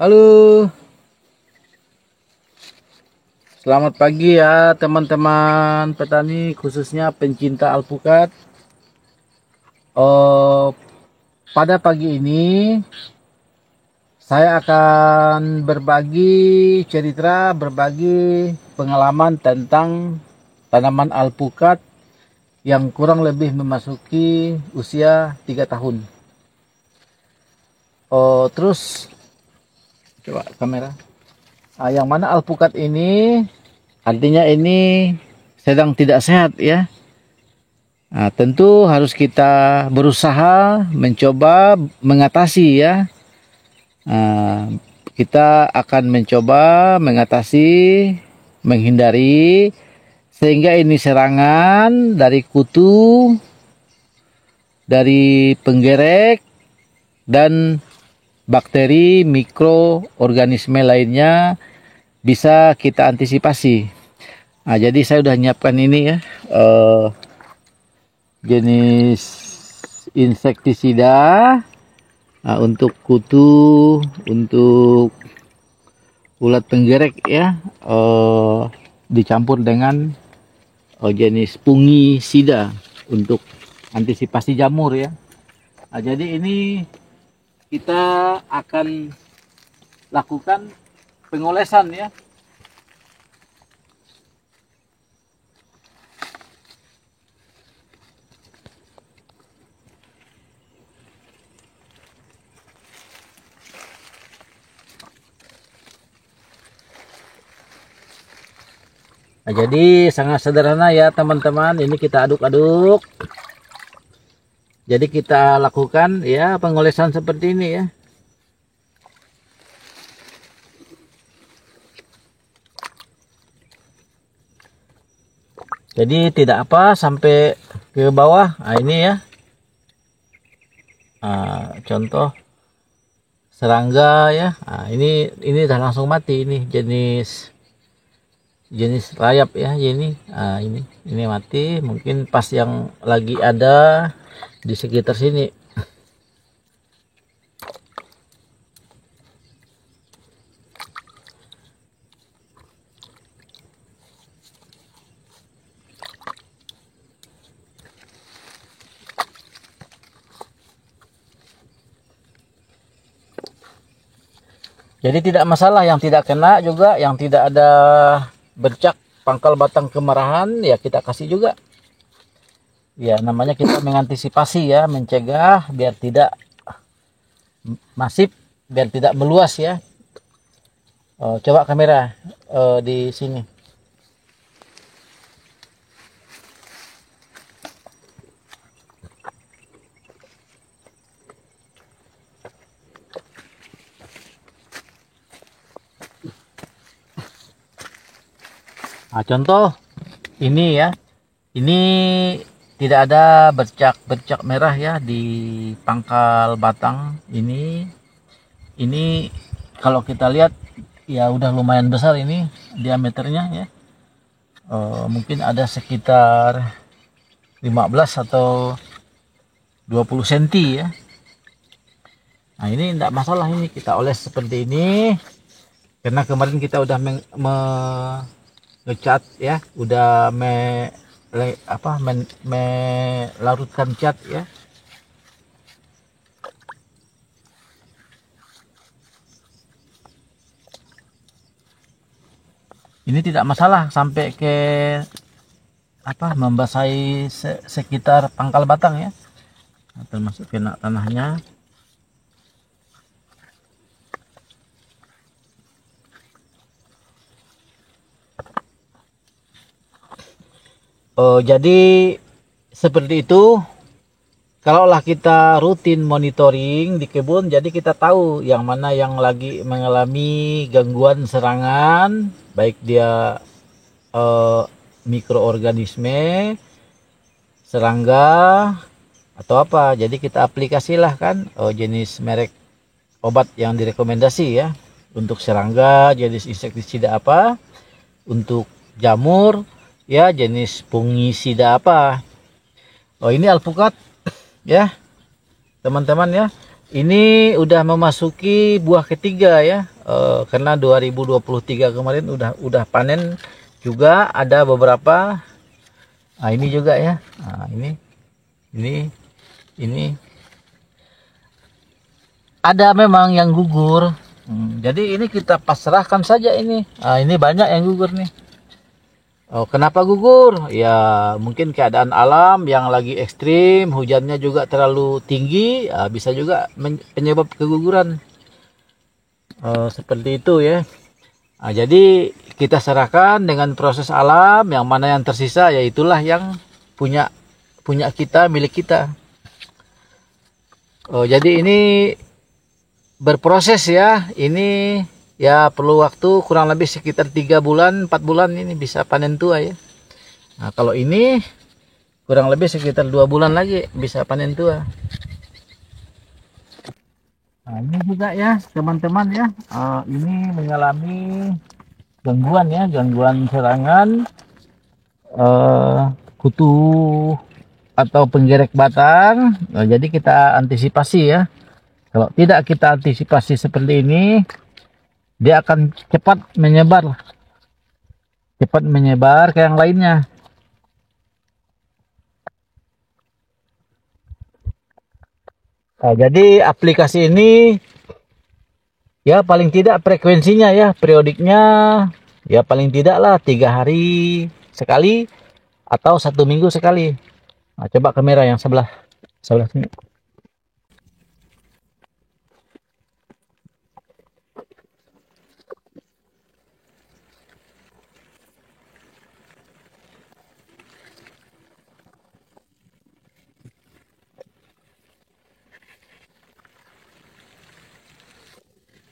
Halo, selamat pagi ya teman-teman petani khususnya pencinta alpukat. Oh, pada pagi ini saya akan berbagi pengalaman tentang tanaman alpukat yang kurang lebih memasuki usia 3 tahun. Oh, terus coba kamera. Yang mana alpukat ini artinya ini sedang tidak sehat ya. Nah, tentu harus kita berusaha mencoba mengatasi ya. Nah, kita akan mencoba mengatasi, menghindari sehingga ini serangan dari kutu, dari penggerek dan bakteri mikroorganisme lainnya bisa kita antisipasi. Nah, jadi saya udah nyiapkan ini ya. Jenis insektisida untuk kutu, untuk ulat penggerek ya, dicampur dengan jenis fungisida untuk antisipasi jamur ya. Nah, jadi ini kita akan lakukan pengolesan ya. Nah, jadi sangat sederhana ya teman-teman. Ini kita aduk-aduk. Jadi kita lakukan ya pengolesan seperti ini ya. Jadi tidak apa sampai ke bawah. Nah, ini ya. Contoh serangga ya. Nah, ini udah langsung mati ini jenis rayap ya ini mati, mungkin pas yang lagi ada di sekitar sini. Jadi tidak masalah yang tidak kena juga, yang tidak ada bercak pangkal batang kemerahan ya kita kasih juga. Ya namanya kita mengantisipasi ya, mencegah biar tidak masif, biar tidak meluas ya. Coba kamera di sini. Nah, contoh ini ya, ini tidak ada bercak merah ya di pangkal batang ini. Ini kalau kita lihat ya udah lumayan besar ini diameternya ya. Mungkin ada sekitar 15 atau 20 cm ya. Nah, ini tidak masalah, ini kita oles seperti ini karena kemarin kita udah ngecat ya, udah melarutkan cat ya. Ini tidak masalah sampai ke membasahi sekitar pangkal batang ya, termasuk kena tanahnya. Jadi seperti itu. Kalaulah kita rutin monitoring di kebun, jadi kita tahu yang mana yang lagi mengalami gangguan serangan, baik dia mikroorganisme, serangga atau apa. Jadi kita aplikasilah kan jenis merek obat yang direkomendasi ya. Untuk serangga jenis insektisida apa, untuk jamur ya jenis fungisida apa. Ini alpukat ya teman-teman ya, Ini udah memasuki buah ketiga ya, karena 2023 kemarin udah panen juga, ada beberapa. Nah, ini juga ya. Nah, ini ada memang yang gugur. Jadi ini kita pasrahkan saja ini. Nah, ini banyak yang gugur nih. Oh, kenapa gugur? Ya mungkin keadaan alam yang lagi ekstrim, hujannya juga terlalu tinggi, bisa juga penyebab keguguran. Seperti itu ya. Nah, jadi kita serahkan dengan proses alam, yang mana yang tersisa ya itulah yang punya punya kita, milik kita. Jadi ini berproses ya. Ini ya perlu waktu kurang lebih sekitar 3 bulan, 4 bulan ini bisa panen tua ya. Nah, kalau ini kurang lebih sekitar 2 bulan lagi bisa panen tua. Nah, ini juga ya teman-teman ya, ini mengalami gangguan ya, gangguan serangan kutu atau penggerek batang. Nah, jadi kita antisipasi ya. Kalau tidak kita antisipasi seperti ini, dia akan cepat menyebar ke yang lainnya. Nah, jadi aplikasi ini ya paling tidak frekuensinya ya, periodiknya ya paling tidak lah 3 hari sekali atau 1 minggu sekali. Nah, coba kamera yang sebelah sini.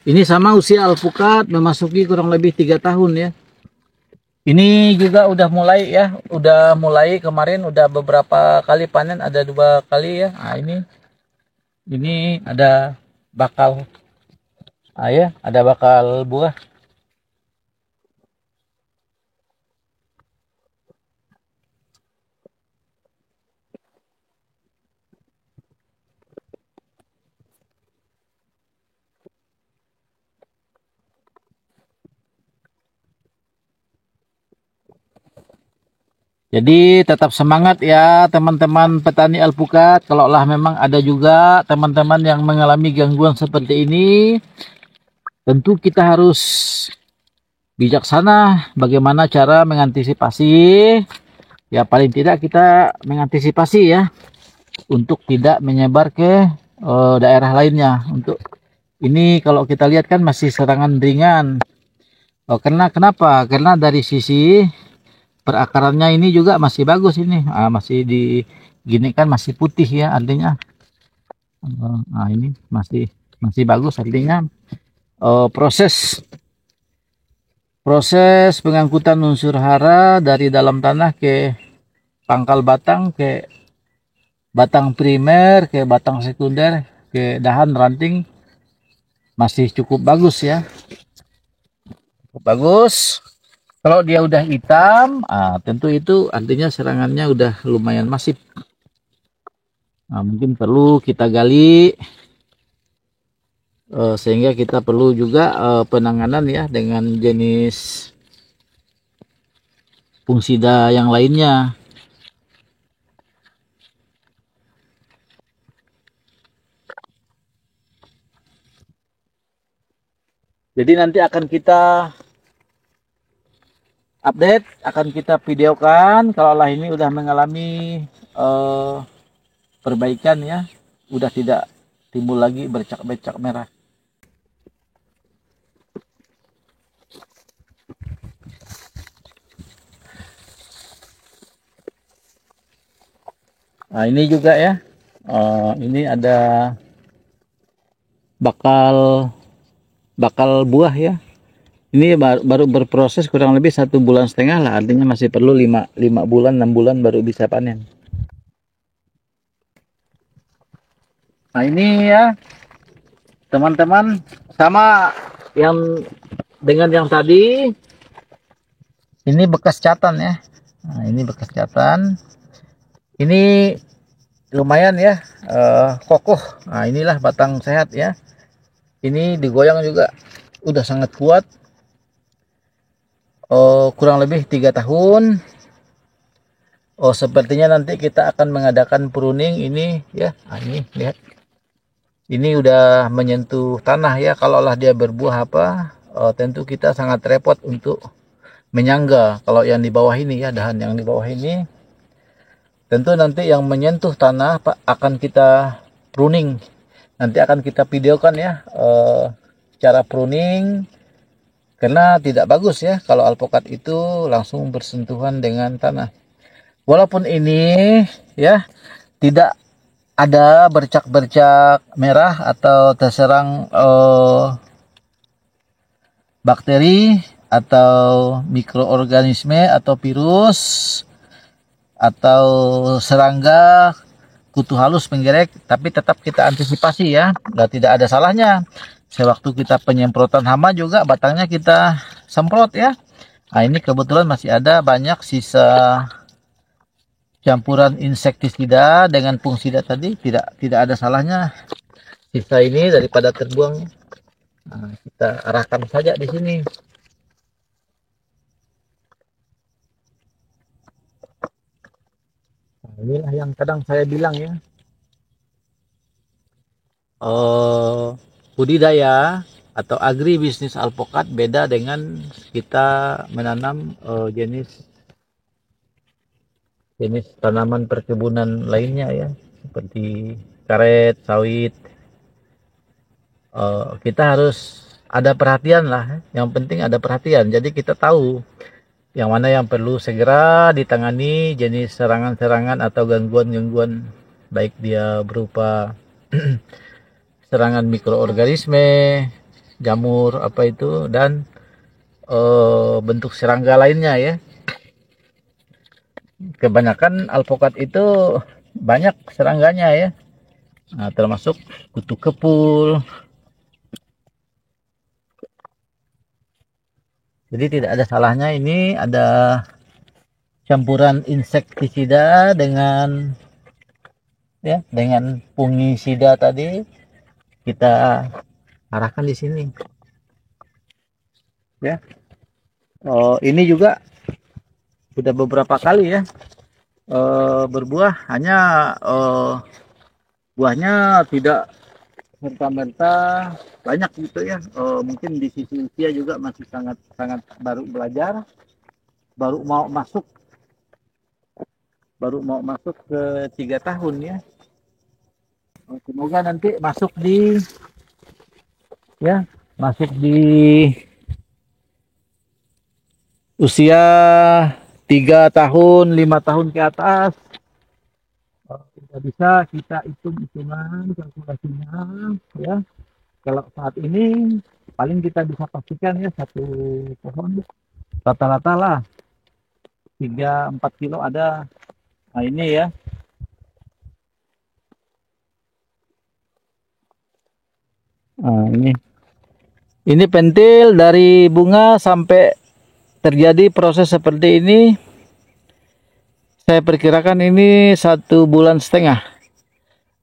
Ini sama usia alpukat memasuki kurang lebih 3 tahun ya. Ini juga udah mulai ya, udah mulai kemarin udah beberapa kali panen, ada 2 kali ya. Nah, ini ada bakal, ya, ada bakal buah. Jadi tetap semangat ya teman-teman petani alpukat. Kalaulah memang ada juga teman-teman yang mengalami gangguan seperti ini, tentu kita harus bijaksana bagaimana cara mengantisipasi. Ya paling tidak kita mengantisipasi ya untuk tidak menyebar ke daerah lainnya. Untuk ini kalau kita lihat kan masih serangan ringan. Karena kenapa? Karena dari sisi perakarannya ini juga masih bagus ini. Masih di gini kan masih putih ya artinya. Nah, ini masih bagus artinya proses pengangkutan unsur hara dari dalam tanah ke pangkal batang, ke batang primer, ke batang sekunder, ke dahan ranting masih cukup bagus ya. Cukup bagus. Kalau dia udah hitam, tentu itu artinya serangannya udah lumayan masif. Mungkin perlu kita gali, sehingga kita perlu juga penanganan ya dengan jenis fungisida yang lainnya. Jadi nanti akan kita update, akan kita videokan kalaulah ini udah mengalami perbaikan ya, udah tidak timbul lagi bercak-bercak merah. Nah, ini juga ya, ini ada bakal buah ya. Ini baru berproses kurang lebih 1,5 bulan lah, artinya masih perlu 5 bulan 6 bulan baru bisa panen. Nah, ini ya teman-teman, sama yang dengan yang tadi, ini bekas catan ya. Nah, ini bekas catan. Ini lumayan ya, kokoh. Nah, inilah batang sehat ya. Ini digoyang juga udah sangat kuat. Kurang lebih 3 tahun. Sepertinya nanti kita akan mengadakan pruning ini ya. Nah, ini lihat. Ini udah menyentuh tanah ya. Kalaulah dia berbuah apa, tentu kita sangat repot untuk menyangga. Kalau yang di bawah ini ya, dahan yang di bawah ini, tentu nanti yang menyentuh tanah Pak akan kita pruning. Nanti akan kita videokan ya, cara pruning, karena tidak bagus ya kalau alpukat itu langsung bersentuhan dengan tanah. Walaupun ini ya tidak ada bercak-bercak merah atau terserang bakteri atau mikroorganisme atau virus atau serangga kutu halus penggerek, tapi tetap kita antisipasi ya. Tidak ada salahnya sewaktu kita penyemprotan hama juga batangnya kita semprot ya. Nah, ini kebetulan masih ada banyak sisa campuran insektisida dengan fungsida tadi, tidak ada salahnya sisa ini daripada terbuang. Nah, kita arahkan saja di sini. Nah, inilah yang kadang saya bilang ya, budidaya atau agribisnis alpukat beda dengan kita menanam jenis tanaman perkebunan lainnya ya, seperti karet, sawit. Kita harus ada perhatian lah. Yang penting ada perhatian. Jadi kita tahu yang mana yang perlu segera ditangani, jenis serangan-serangan atau gangguan-gangguan, baik dia berupa serangan mikroorganisme, jamur apa itu, dan bentuk serangga lainnya ya. Kebanyakan alpukat itu banyak serangganya ya. Nah, termasuk kutu kepul. Jadi tidak ada salahnya ini ada campuran insektisida dengan ya, dengan fungisida tadi kita arahkan di sini. Ya. Ini juga sudah beberapa kali ya berbuah, hanya buahnya tidak serta-merta banyak gitu ya. Mungkin di sisi usia juga masih sangat sangat baru belajar, baru mau masuk ke 3 tahun ya. Semoga nanti masuk di usia 3 tahun, 5 tahun ke atas. Tidak bisa kita hitung-hitungan kalkulasinya ya. Kalau saat ini paling kita bisa pastikan ya, satu pohon rata-rata lah 3-4 kilo ada. Nah, ini ya. Nah, ini pentil dari bunga sampai terjadi proses seperti ini. Saya perkirakan ini 1,5 bulan.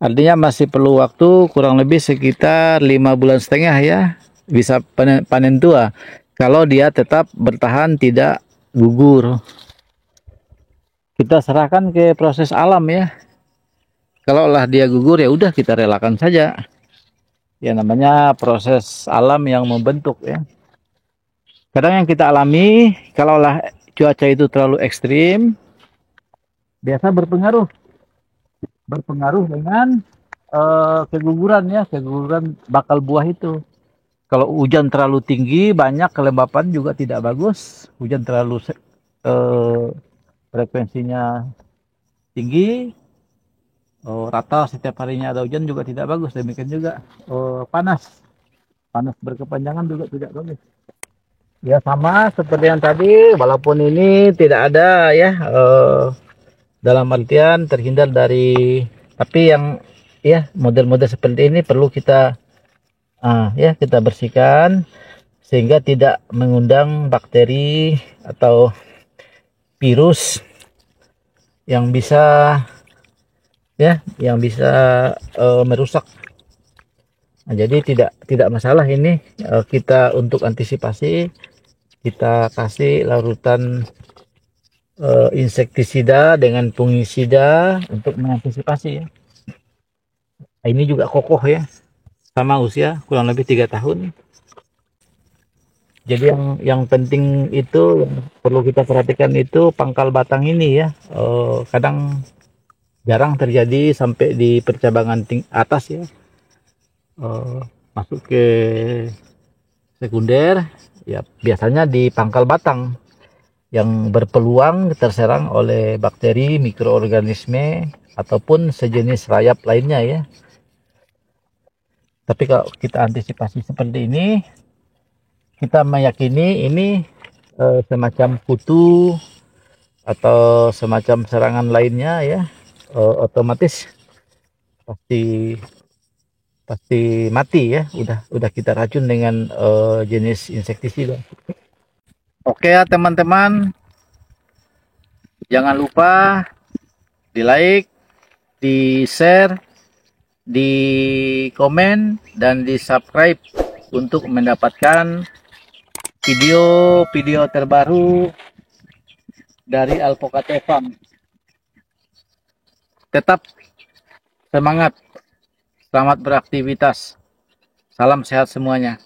Artinya masih perlu waktu kurang lebih sekitar 5,5 bulan ya. Bisa panen tua. Kalau dia tetap bertahan tidak gugur. Kita serahkan ke proses alam ya. Kalau lah dia gugur ya udah kita relakan saja. Ya namanya proses alam yang membentuk ya. Kadang yang kita alami kalaulah cuaca itu terlalu ekstrim, biasa berpengaruh dengan keguguran ya, keguguran bakal buah itu. Kalau hujan terlalu tinggi, banyak kelembapan juga tidak bagus. Hujan terlalu frekuensinya tinggi, rata setiap harinya ada hujan juga tidak bagus. Demikian juga panas berkepanjangan juga tidak bagus. Ya sama seperti yang tadi, walaupun ini tidak ada ya dalam artian terhindar dari, tapi yang ya model-model seperti ini perlu kita ya kita bersihkan sehingga tidak mengundang bakteri atau virus yang bisa ya, yang bisa merusak. Nah, jadi tidak masalah ini, kita untuk antisipasi kita kasih larutan insektisida dengan fungisida untuk mengantisipasi ya. Nah, ini juga kokoh ya, sama usia kurang lebih 3 tahun. Jadi yang penting itu yang perlu kita perhatikan itu pangkal batang ini ya. Kadang jarang terjadi sampai di percabangan atas ya. Eh, Masuk ke sekunder ya, biasanya di pangkal batang yang berpeluang terserang oleh bakteri, mikroorganisme ataupun sejenis rayap lainnya ya. Tapi kalau kita antisipasi seperti ini, kita meyakini ini semacam kutu atau semacam serangan lainnya ya, otomatis pasti pasti mati ya. Udah kita racun dengan jenis insektisida. Oke ya teman-teman, jangan lupa di like, di share, di komen, dan di subscribe untuk mendapatkan video-video terbaru dari Alpocate Farm. Tetap semangat, selamat beraktivitas, salam sehat semuanya.